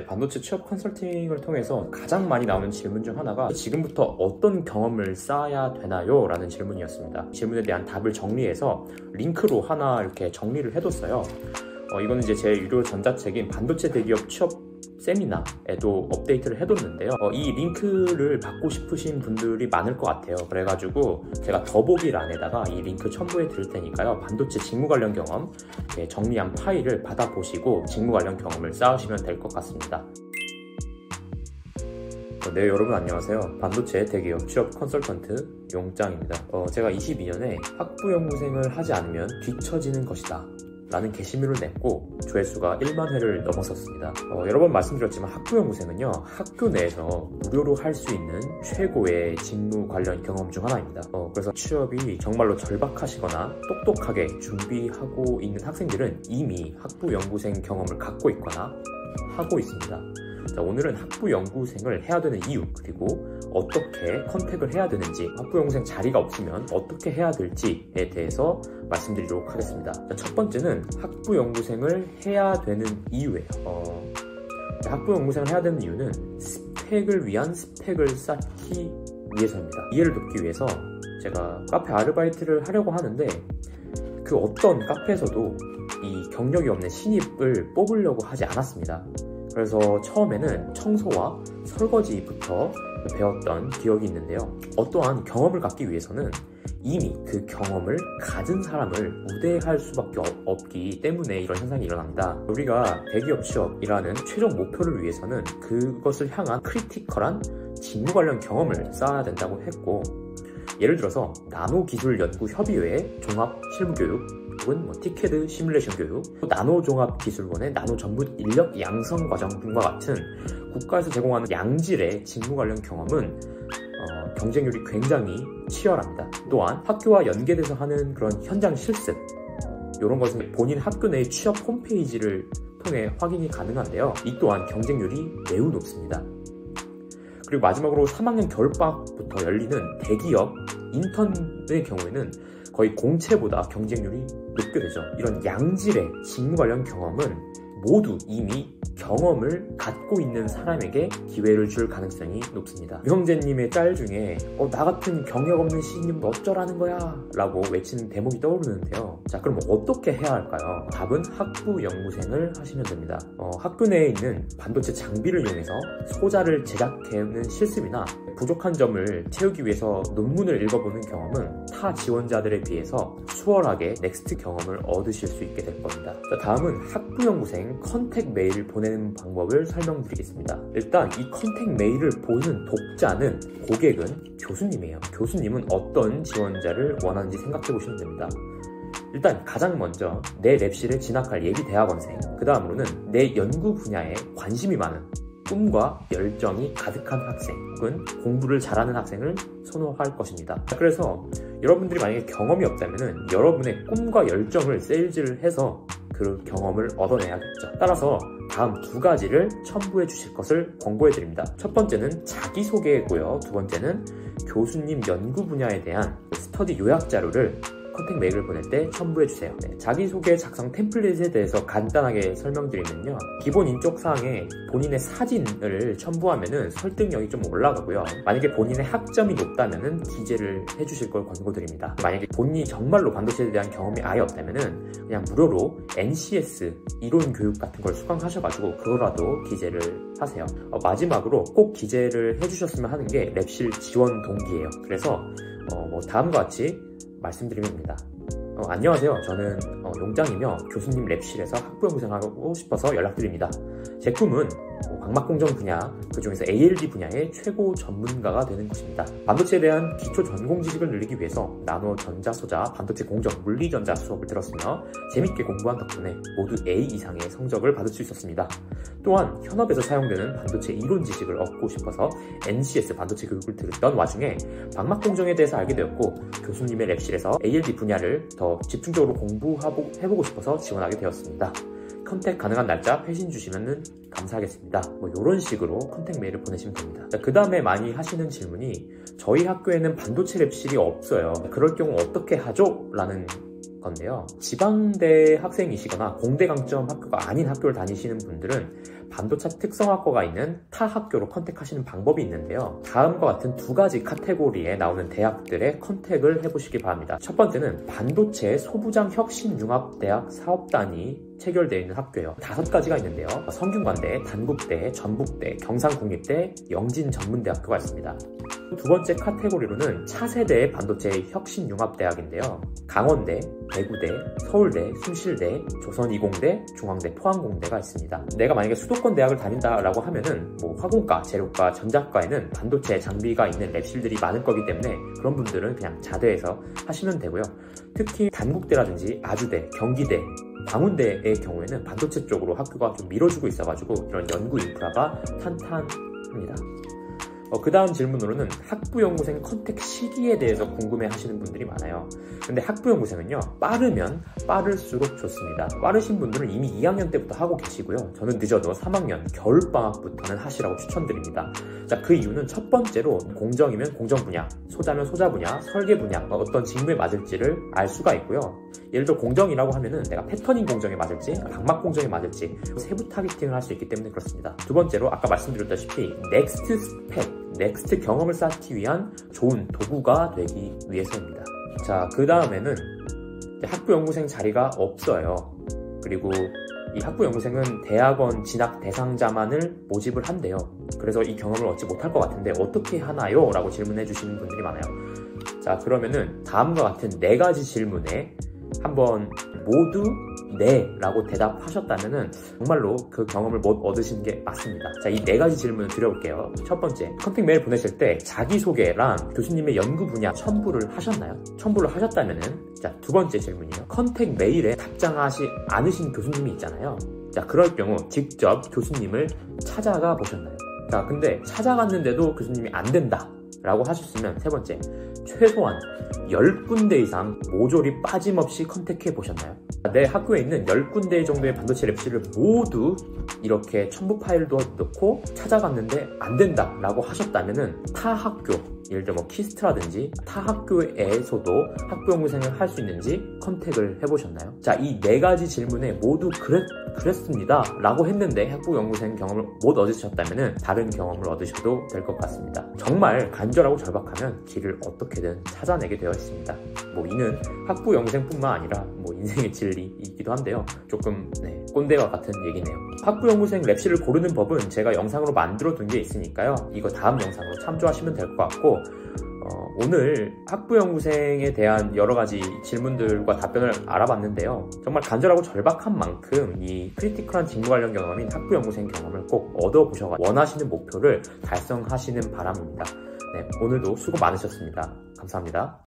반도체 취업 컨설팅을 통해서 가장 많이 나오는 질문 중 하나가 지금부터 어떤 경험을 쌓아야 되나요? 라는 질문이었습니다. 질문에 대한 답을 정리해서 링크로 하나 이렇게 정리를 해뒀어요. 이거는 이제 제 유료 전자책인 반도체 대기업 취업 세미나에도 업데이트를 해뒀는데요. 이 링크를 받고 싶으신 분들이 많을 것 같아요. 그래가지고 제가 더보기란에다가 이 링크 첨부해 드릴 테니까요. 반도체 직무 관련 경험 정리한 파일을 받아보시고 직무 관련 경험을 쌓으시면 될 것 같습니다. 네, 여러분 안녕하세요. 반도체 대기업 취업 컨설턴트 용짱입니다. 제가 22년에 학부연구생을 하지 않으면 뒤처지는 것이다 라는 게시물을 냈고 조회수가 1만 회를 넘어섰습니다. 여러 번 말씀드렸지만 학부연구생은요, 학교 내에서 무료로 할 수 있는 최고의 직무 관련 경험 중 하나입니다. 그래서 취업이 정말로 절박하시거나 똑똑하게 준비하고 있는 학생들은 이미 학부연구생 경험을 갖고 있거나 하고 있습니다. 자, 오늘은 학부연구생을 해야 되는 이유, 그리고 어떻게 컨택을 해야 되는지, 학부연구생 자리가 없으면 어떻게 해야 될지에 대해서 말씀드리도록 하겠습니다. 자, 첫 번째는 학부연구생을 해야 되는 이유예요. 학부연구생을 해야 되는 이유는 스펙을 위한 스펙을 쌓기 위해서입니다. 이해를 돕기 위해서 제가 카페 아르바이트를 하려고 하는데 그 어떤 카페에서도 이 경력이 없는 신입을 뽑으려고 하지 않았습니다. 그래서 처음에는 청소와 설거지부터 배웠던 기억이 있는데요. 어떠한 경험을 갖기 위해서는 이미 그 경험을 가진 사람을 우대할 수밖에 없기 때문에 이런 현상이 일어납니다. 우리가 대기업 취업이라는 최종 목표를 위해서는 그것을 향한 크리티컬한 직무 관련 경험을 쌓아야 된다고 했고, 예를 들어서 나노기술연구협의회 종합실무교육 혹은 티켓 시뮬레이션 교육, 나노종합기술원의 나노전문 인력 양성 과정 등과 같은 국가에서 제공하는 양질의 직무 관련 경험은 경쟁률이 굉장히 치열합니다. 또한 학교와 연계돼서 하는 그런 현장 실습, 이런 것은 본인 학교 내 취업 홈페이지를 통해 확인이 가능한데요. 이 또한 경쟁률이 매우 높습니다. 그리고 마지막으로 3학년 겨울방학부터 열리는 대기업 인턴의 경우에는 거의 공채보다 경쟁률이 높게 되죠. 이런 양질의 직무 관련 경험은 모두 이미 경험을 갖고 있는 사람에게 기회를 줄 가능성이 높습니다. 유형재님의 짤 중에 나 같은 경력 없는 신입은 어쩌라는 거야 라고 외치는 대목이 떠오르는데요. 자, 그럼 어떻게 해야 할까요? 답은 학부연구생을 하시면 됩니다. 학교 내에 있는 반도체 장비를 이용해서 소자를 제작해오는 실습이나 부족한 점을 채우기 위해서 논문을 읽어보는 경험은 타 지원자들에 비해서 수월하게 넥스트 경험을 얻으실 수 있게 될 겁니다. 자, 다음은 학부연구생 컨택 메일을 보내는 방법을 설명드리겠습니다. 일단 이 컨택 메일을 보는 독자는, 고객은 교수님이에요. 교수님은 어떤 지원자를 원하는지 생각해 보시면 됩니다. 일단 가장 먼저 내 랩실에 진학할 예비 대학원생, 그 다음으로는 내 연구 분야에 관심이 많은, 꿈과 열정이 가득한 학생 혹은 공부를 잘하는 학생을 선호할 것입니다. 그래서 여러분들이 만약에 경험이 없다면 여러분의 꿈과 열정을 세일즈를 해서 그 경험을 얻어내야겠죠. 따라서 다음 두 가지를 첨부해 주실 것을 권고해 드립니다. 첫 번째는 자기소개고요. 두 번째는 교수님 연구 분야에 대한 스터디 요약 자료를 컨택 메일을 보낼 때 첨부해주세요. 자기소개 작성 템플릿에 대해서 간단하게 설명드리면요, 기본 인적사항에 본인의 사진을 첨부하면 설득력이 좀 올라가고요. 만약에 본인의 학점이 높다면 기재를 해주실 걸 권고드립니다. 만약에 본인이 정말로 반도체에 대한 경험이 아예 없다면 그냥 무료로 NCS 이론 교육 같은 걸 수강하셔가지고 그거라도 기재를 하세요. 마지막으로 꼭 기재를 해주셨으면 하는 게 랩실 지원 동기예요. 그래서 다음과 같이 말씀드리면 됩니다. 안녕하세요. 저는 용짱이며 교수님 랩실에서 학부연구생하고 싶어서 연락드립니다. 제 꿈은 광막공정 분야, 그 중에서 ALD 분야의 최고 전문가가 되는 것입니다. 반도체에 대한 기초 전공 지식을 늘리기 위해서 나노 전자소자, 반도체 공정, 물리전자 수업을 들었으며 재밌게 공부한 덕분에 모두 A 이상의 성적을 받을 수 있었습니다. 또한 현업에서 사용되는 반도체 이론 지식을 얻고 싶어서 NCS 반도체 교육을 들었던 와중에 광막공정에 대해서 알게 되었고, 교수님의 랩실에서 ALD 분야를 더 집중적으로 공부해보고 싶어서 지원하게 되었습니다. 컨택 가능한 날짜 회신 주시면 감사하겠습니다. 이런 식으로 컨택 메일을 보내시면 됩니다. 그 다음에 많이 하시는 질문이 저희 학교에는 반도체 랩실이 없어요. 그럴 경우 어떻게 하죠? 라는 건데요. 지방대 학생이시거나 공대 강점 학교가 아닌 학교를 다니시는 분들은 반도체 특성학과가 있는 타 학교로 컨택하시는 방법이 있는데요. 다음과 같은 두 가지 카테고리에 나오는 대학들의 컨택을 해보시기 바랍니다. 첫 번째는 반도체 소부장 혁신융합대학 사업단이 체결되어 있는 학교예요. 5가지가 있는데요. 성균관대, 단국대, 전북대, 경상국립대, 영진전문대학교가 있습니다. 두 번째 카테고리로는 차세대 반도체 혁신융합대학인데요. 강원대, 대구대, 서울대, 숭실대, 조선이공대, 중앙대, 포항공대가 있습니다. 내가 만약에 수도권 대학을 다닌다라고 하면은 화공과, 재료과, 전자과에는 반도체 장비가 있는 랩실들이 많을 거기 때문에 그런 분들은 그냥 자대에서 하시면 되고요. 특히 단국대라든지 아주대, 경기대, 광운대의 경우에는 반도체 쪽으로 학교가 좀 밀어주고 있어가지고 이런 연구 인프라가 탄탄합니다. 그 다음 질문으로는 학부연구생 컨택 시기에 대해서 궁금해 하시는 분들이 많아요. 근데 학부연구생은요, 빠르면 빠를수록 좋습니다. 빠르신 분들은 이미 2학년 때부터 하고 계시고요. 저는 늦어도 3학년 겨울방학부터는 하시라고 추천드립니다. 자, 그 이유는 첫 번째로 공정이면 공정 분야, 소자면 소자 분야, 설계 분야, 어떤 직무에 맞을지를 알 수가 있고요. 예를 들어 공정이라고 하면은 내가 패터닝 공정에 맞을지, 각막 공정에 맞을지 세부 타겟팅을 할 수 있기 때문에 그렇습니다. 두 번째로 아까 말씀드렸다시피 넥스트 스펙, 넥스트 경험을 쌓기 위한 좋은 도구가 되기 위해서입니다. 자, 그 다음에는 학부연구생 자리가 없어요. 그리고 이 학부연구생은 대학원 진학 대상자만을 모집을 한대요. 그래서 이 경험을 얻지 못할 것 같은데 어떻게 하나요? 라고 질문해 주시는 분들이 많아요. 자, 그러면은 다음과 같은 4가지 질문에 한번 모두 네 라고 대답하셨다면은 정말로 그 경험을 못 얻으신 게 맞습니다. 자, 이 4가지 질문을 드려볼게요. 첫 번째, 컨택 메일 보내실 때 자기소개랑 교수님의 연구 분야 첨부를 하셨나요? 첨부를 하셨다면은, 자, 두 번째 질문이요. 컨택 메일에 답장하지 않으신 교수님이 있잖아요. 자, 그럴 경우 직접 교수님을 찾아가 보셨나요? 자, 근데 찾아갔는데도 교수님이 안 된다 라고 하셨으면, 세 번째, 최소한 10군데 이상 모조리 빠짐없이 컨택해 보셨나요? 내 학교에 있는 10군데 정도의 반도체 랩실을 모두 이렇게 첨부 파일도 넣고 찾아갔는데 안 된다 라고 하셨다면은 타 학교, 예를 들어 키스트라든지 타 학교에서도 학부연구생을 할 수 있는지 컨택을 해보셨나요? 자, 이 4가지 질문에 모두 그랬습니다 라고 했는데 학부연구생 경험을 못 얻으셨다면 다른 경험을 얻으셔도 될 것 같습니다. 정말 간절하고 절박하면 길을 어떻게든 찾아내게 되어 있습니다. 이는 학부연구생뿐만 아니라 인생의 진리이기도 한데요. 조금 꼰대와 같은 얘기네요. 학부연구생 랩실을 고르는 법은 제가 영상으로 만들어 둔 게 있으니까요. 이거 다음 영상으로 참조하시면 될 것 같고, 오늘 학부연구생에 대한 여러 가지 질문들과 답변을 알아봤는데요. 정말 간절하고 절박한 만큼 이 크리티컬한 직무 관련 경험인 학부연구생 경험을 꼭 얻어보셔서 원하시는 목표를 달성하시는 바람입니다. 오늘도 수고 많으셨습니다. 감사합니다.